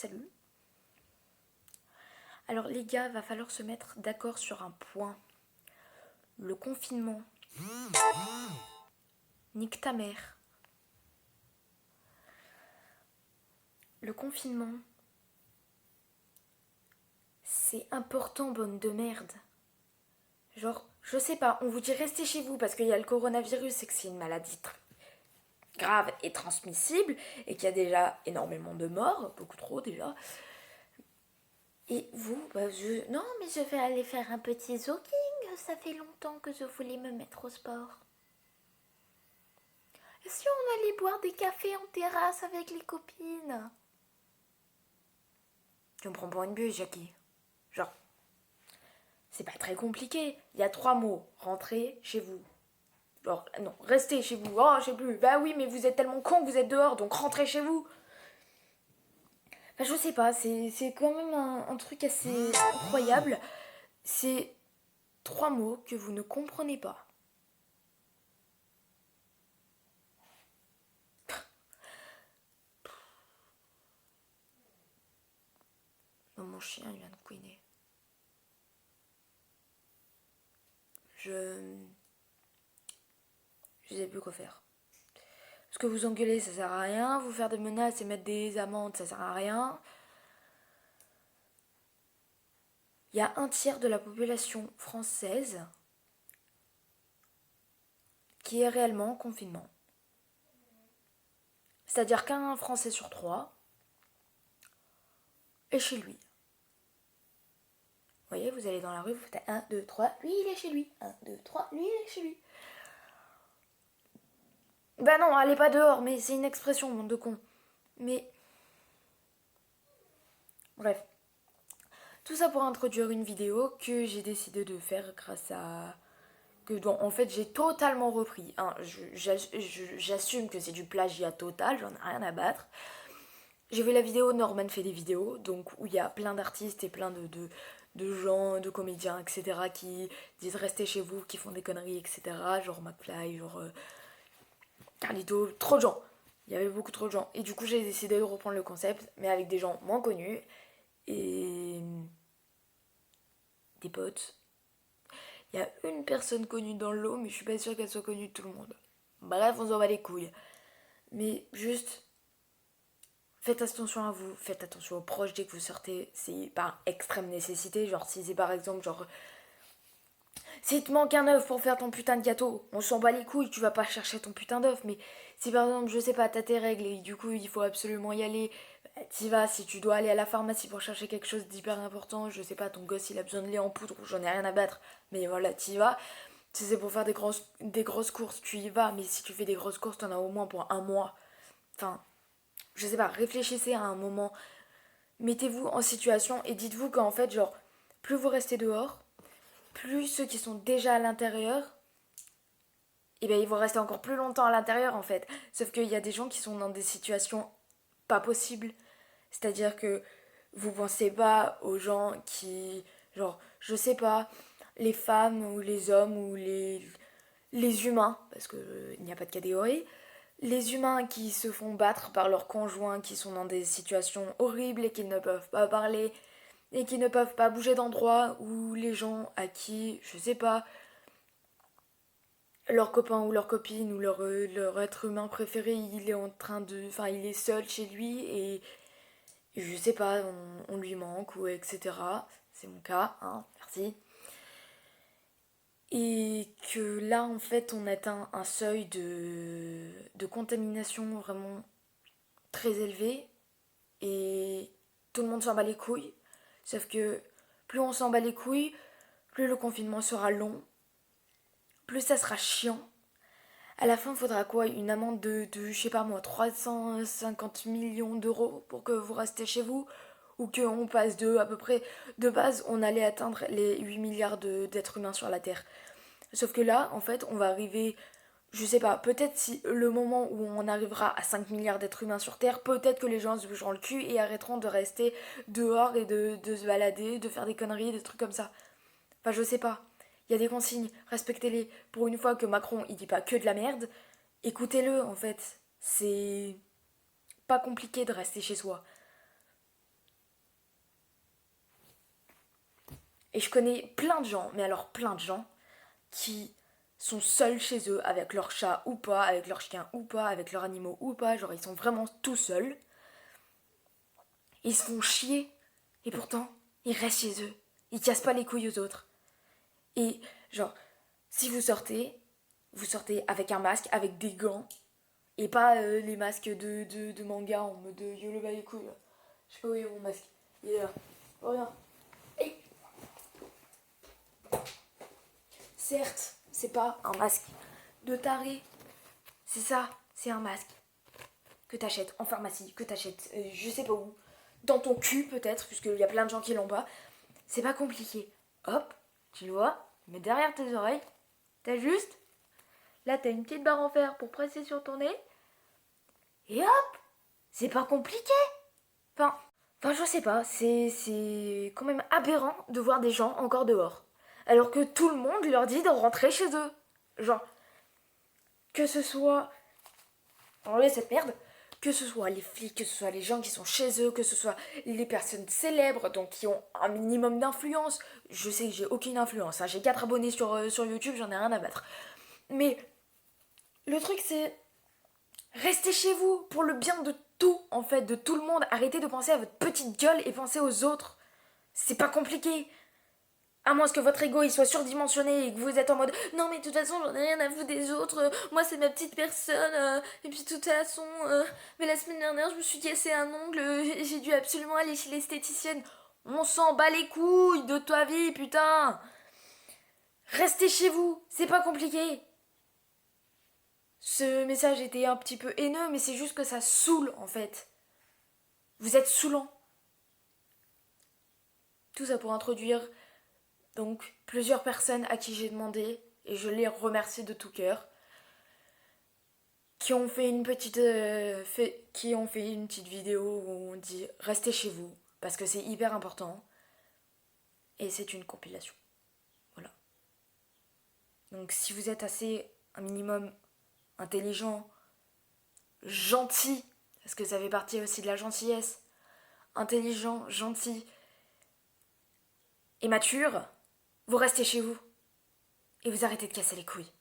Salut. Alors les gars, va falloir se mettre d'accord sur un point. Le confinement. Nique ta mère. Le confinement. C'est important, bonne de merde. Genre, je sais pas, on vous dit restez chez vous parce qu'il y a le coronavirus et que c'est une maladie grave et transmissible et qu'il y a déjà énormément de morts, beaucoup trop déjà. Et vous, non mais je vais aller faire un petit jogging, ça fait longtemps que je voulais me mettre au sport. Et si on allait boire des cafés en terrasse avec les copines? Tu me prends pour une bûche, Jackie. Genre, c'est pas très compliqué. Il y a 3 mots. Rentrez chez vous. Genre, non, restez chez vous. Oh, je sais plus. Bah oui, mais vous êtes tellement con que vous êtes dehors, donc rentrez chez vous. Enfin, je sais pas, c'est quand même un truc assez incroyable. C'est 3 mots que vous ne comprenez pas. Non, mon chien, il vient de couiner. Je sais plus quoi faire. Parce que vous engueuler, ça sert à rien. Vous faire des menaces et mettre des amendes, ça sert à rien. Il y a un tiers de la population française qui est réellement en confinement. C'est-à-dire qu'un Français sur 3 est chez lui. Vous voyez, vous allez dans la rue, vous faites 1, 2, 3, lui il est chez lui. 1, 2, 3, lui il est chez lui. Bah non, allez pas dehors, mais c'est une expression, bande de cons. Mais. Bref. Tout ça pour introduire une vidéo que j'ai décidé de faire grâce à. En fait, j'ai totalement repris. Hein. J'assume que c'est du plagiat total, j'en ai rien à battre. J'ai vu la vidéo Norman fait des vidéos, donc où il y a plein d'artistes et plein de gens, de comédiens, etc. qui disent restez chez vous, qui font des conneries, etc. Genre McFly, genre Carlito, trop de gens. Il y avait beaucoup trop de gens. Et du coup, j'ai décidé de reprendre le concept, mais avec des gens moins connus et des potes. Il y a une personne connue dans le lot, mais je suis pas sûre qu'elle soit connue de tout le monde. Bref, on s'en bat les couilles. Mais juste, faites attention à vous, faites attention aux proches dès que vous sortez. C'est par extrême nécessité. Genre, si c'est par exemple, genre, s'il te manque un œuf pour faire ton putain de gâteau, on s'en bat les couilles, tu vas pas chercher ton putain d'œuf. Mais si par exemple, je sais pas, t'as tes règles et du coup il faut absolument y aller, t'y vas. Si tu dois aller à la pharmacie pour chercher quelque chose d'hyper important, je sais pas, ton gosse il a besoin de lait en poudre, j'en ai rien à battre, mais voilà, t'y vas. Si c'est pour faire des grosses courses, tu y vas, mais si tu fais des grosses courses, t'en as au moins pour un mois. Enfin, je sais pas, réfléchissez à un moment, mettez-vous en situation et dites-vous qu'en fait, genre, plus vous restez dehors, plus ceux qui sont déjà à l'intérieur, et ben ils vont rester encore plus longtemps à l'intérieur en fait. Sauf qu'il y a des gens qui sont dans des situations pas possibles. C'est-à-dire que vous pensez pas aux gens qui, genre, je sais pas, les femmes ou les hommes ou les humains, parce qu'il n'y a pas de catégorie, les humains qui se font battre par leurs conjoints, qui sont dans des situations horribles et qui ne peuvent pas parler et qui ne peuvent pas bouger d'endroit, ou les gens à qui, je sais pas, leur copain ou leur copine ou leur être humain préféré, il est en train de. Enfin, il est seul chez lui et je sais pas, on lui manque ou etc. C'est mon cas, hein, merci. Et que là, en fait, on atteint un seuil de contamination vraiment très élevé et tout le monde s'en bat les couilles. Sauf que plus on s'en bat les couilles, plus le confinement sera long, plus ça sera chiant. À la fin, il faudra quoi? Une amende je sais pas moi, 350 millions d'euros pour que vous restez chez vous? Ou qu'on passe de, à peu près, de base, on allait atteindre les 8 milliards d'êtres humains sur la Terre. Sauf que là, en fait, on va arriver, je sais pas, peut-être si le moment où on arrivera à 5 milliards d'êtres humains sur Terre, peut-être que les gens se bougeront le cul et arrêteront de rester dehors et de se balader, de faire des conneries, des trucs comme ça. Enfin, je sais pas. Il y a des consignes, respectez-les. Pour une fois que Macron, il dit pas que de la merde, écoutez-le, en fait. C'est pas compliqué de rester chez soi. Et je connais plein de gens, mais alors plein de gens, qui sont seuls chez eux, avec leur chat ou pas, avec leur chien ou pas, avec leurs animaux ou pas, genre ils sont vraiment tout seuls. Ils se font chier, et pourtant, ils restent chez eux. Ils cassent pas les couilles aux autres. Et genre, si vous sortez avec un masque, avec des gants, et pas les masques de manga en mode yo le bas les couilles. Je sais pas où est mon masque. Il est là. Oh, regarde. Hey. Certes, c'est pas un masque de taré. C'est ça, c'est un masque que t'achètes en pharmacie, que t'achètes je sais pas où. Dans ton cul peut-être, puisqu'il y a plein de gens qui l'ont pas. C'est pas compliqué. Hop, tu le vois, mets derrière tes oreilles. T'as juste, là t'as une petite barre en fer pour presser sur ton nez. Et hop, c'est pas compliqué. Enfin, je sais pas, c'est quand même aberrant de voir des gens encore dehors. Alors que tout le monde leur dit de rentrer chez eux. Genre, que ce soit... Enlevez cette merde. Que ce soit les flics, que ce soit les gens qui sont chez eux, que ce soit les personnes célèbres, donc qui ont un minimum d'influence. Je sais que j'ai aucune influence, hein. J'ai 4 abonnés sur YouTube, j'en ai rien à battre. Mais le truc c'est... Restez chez vous pour le bien de tout, en fait, de tout le monde. Arrêtez de penser à votre petite gueule et pensez aux autres. C'est pas compliqué. À moins que votre ego il soit surdimensionné et que vous êtes en mode non mais de toute façon j'en ai rien à foutre des autres, moi c'est ma petite personne, et puis de toute façon, mais la semaine dernière je me suis cassé un ongle, j'ai dû absolument aller chez l'esthéticienne. On s'en bat les couilles de ta vie, putain. Restez chez vous, c'est pas compliqué. Ce message était un petit peu haineux, mais c'est juste que ça saoule en fait. Vous êtes saoulant. Tout ça pour introduire donc plusieurs personnes à qui j'ai demandé, et je les remercie de tout cœur, qui ont fait une petite vidéo où on dit restez chez vous parce que c'est hyper important, et c'est une compilation. Voilà. Donc si vous êtes assez un minimum intelligent, gentil, parce que ça fait partie aussi de la gentillesse, intelligent, gentil et mature, vous restez chez vous et vous arrêtez de casser les couilles.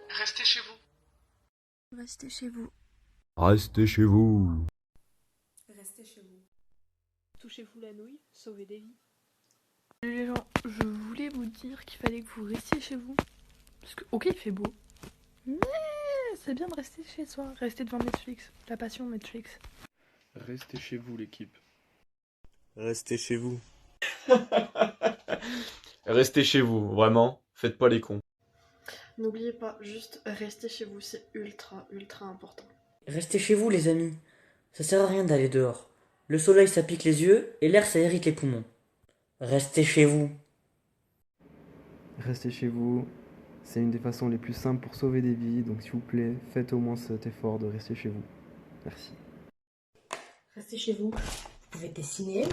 Restez chez vous. Restez chez vous. Restez chez vous. Restez chez vous. Touchez-vous la nouille, sauvez des vies. Les gens, je voulais vous dire qu'il fallait que vous restiez chez vous. Parce que, ok, il fait beau. Mais c'est bien de rester chez soi. Rester devant Netflix. La passion Netflix. Restez chez vous, l'équipe. Restez chez vous. Restez chez vous, vraiment. Faites pas les cons. N'oubliez pas, juste restez chez vous, c'est ultra important. Restez chez vous les amis, ça sert à rien d'aller dehors. Le soleil ça pique les yeux et l'air ça irrite les poumons. Restez chez vous. Restez chez vous, c'est une des façons les plus simples pour sauver des vies, donc s'il vous plaît, faites au moins cet effort de rester chez vous. Merci. Restez chez vous, vous pouvez dessiner,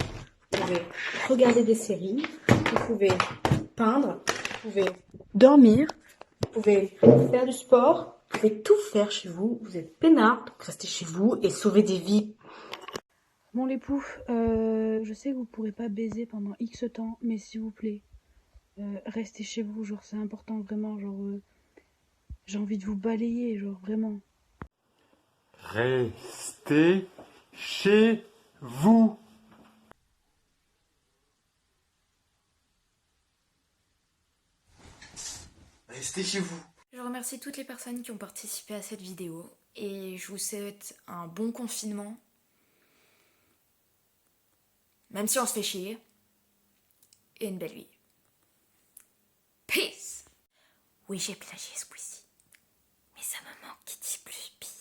vous pouvez regarder des séries, vous pouvez peindre, vous pouvez dormir, vous pouvez faire du sport, vous pouvez tout faire chez vous, vous êtes peinard, donc restez chez vous et sauvez des vies. Bon les poufs, je sais que vous pourrez pas baiser pendant X temps, mais s'il vous plaît, restez chez vous, genre c'est important vraiment, genre j'ai envie de vous balayer, genre vraiment. Restez chez vous. Restez chez vous. Je remercie toutes les personnes qui ont participé à cette vidéo et je vous souhaite un bon confinement. Même si on se fait chier. Et une belle vie. Peace. Oui, j'ai plagié ce coup-ci. Mais ça me manque qui dit plus pis.